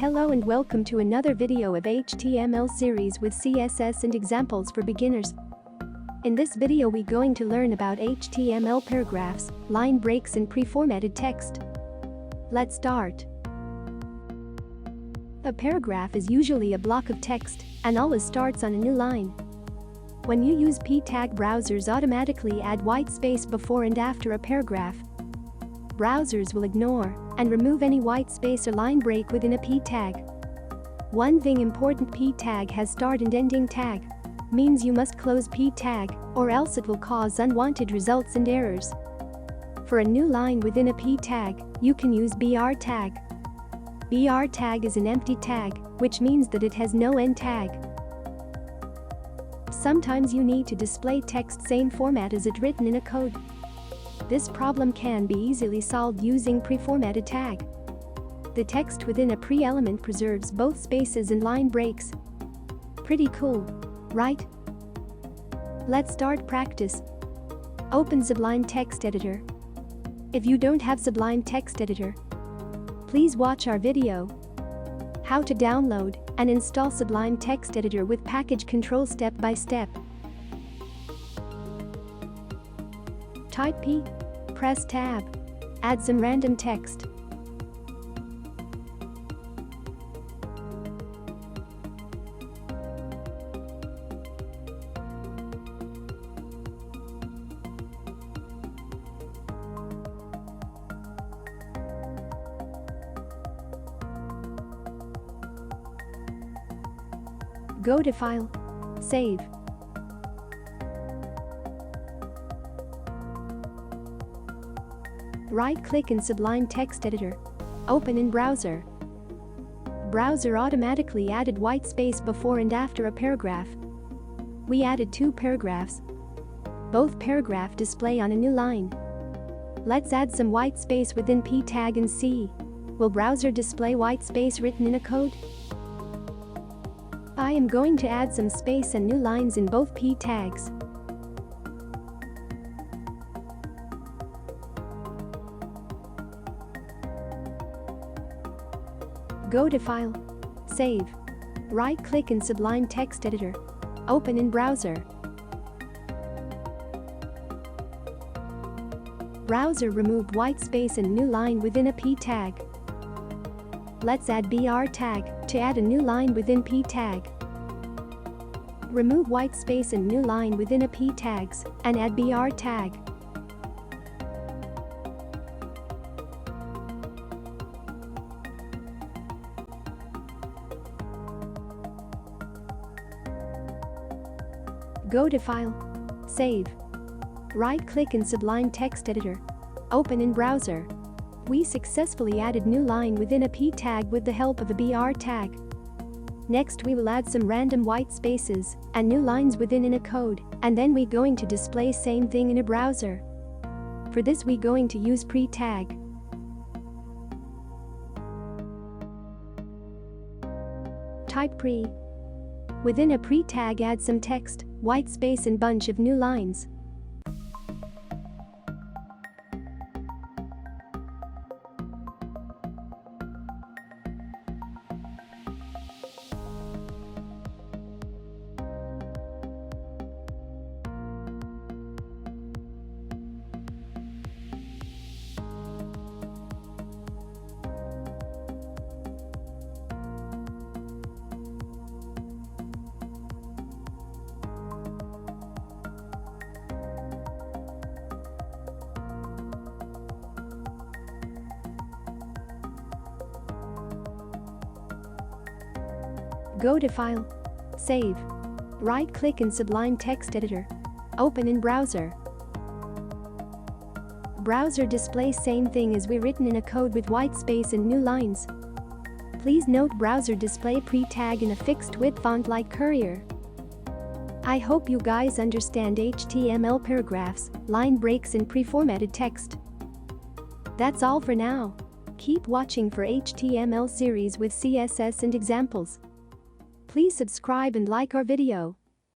Hello and welcome to another video of HTML series with CSS and examples for beginners. In this video we going to learn about HTML paragraphs, line breaks and preformatted text. Let's start. A paragraph is usually a block of text and always starts on a new line. When you use p-tag, browsers automatically add white space before and after a paragraph. Browsers will ignore and remove any white space or line break within a p-tag. One thing important: p-tag has start and ending tag. Means you must close p-tag or else it will cause unwanted results and errors. For a new line within a p-tag, you can use br tag. Br tag is an empty tag, which means that it has no end tag. Sometimes you need to display text same format as it written in a code. This problem can be easily solved using preformatted tag. The text within a pre-element preserves both spaces and line breaks. Pretty cool, right? Let's start practice. Open Sublime Text Editor. If you don't have Sublime Text Editor, please watch our video how to download and install Sublime Text Editor with package control step by step. Type P, press tab, add some random text. Go to File, Save. Right-click in Sublime Text Editor. Open in Browser. Browser automatically added white space before and after a paragraph. We added 2 paragraphs. Both paragraph display on a new line. Let's add some white space within p-tag and see. Will browser display white space written in a code? I am going to add some space and new lines in both p-tags. Go to File, Save. Right-click in Sublime Text Editor. Open in Browser. Browser removed white space and new line within a p-tag. Let's add br tag to add a new line within p-tag. Remove white space and new line within a p-tags and add br tag. Go to File, Save. Right-click in Sublime Text Editor. Open in Browser. We successfully added new line within a p-tag with the help of a br tag. Next we will add some random white spaces and new lines within in a code, and then we going to display same thing in a browser. For this we going to use pre-tag. Type pre. Within a pre-tag add some text, white space and bunch of new lines. Go to File, Save. Right-click in Sublime Text Editor. Open in Browser. Browser displays same thing as we written in a code with white space and new lines. Please note browser display pre-tag in a fixed width font like Courier. I hope you guys understand HTML paragraphs, line breaks and preformatted text. That's all for now. Keep watching for HTML series with CSS and examples. Please subscribe and like our video.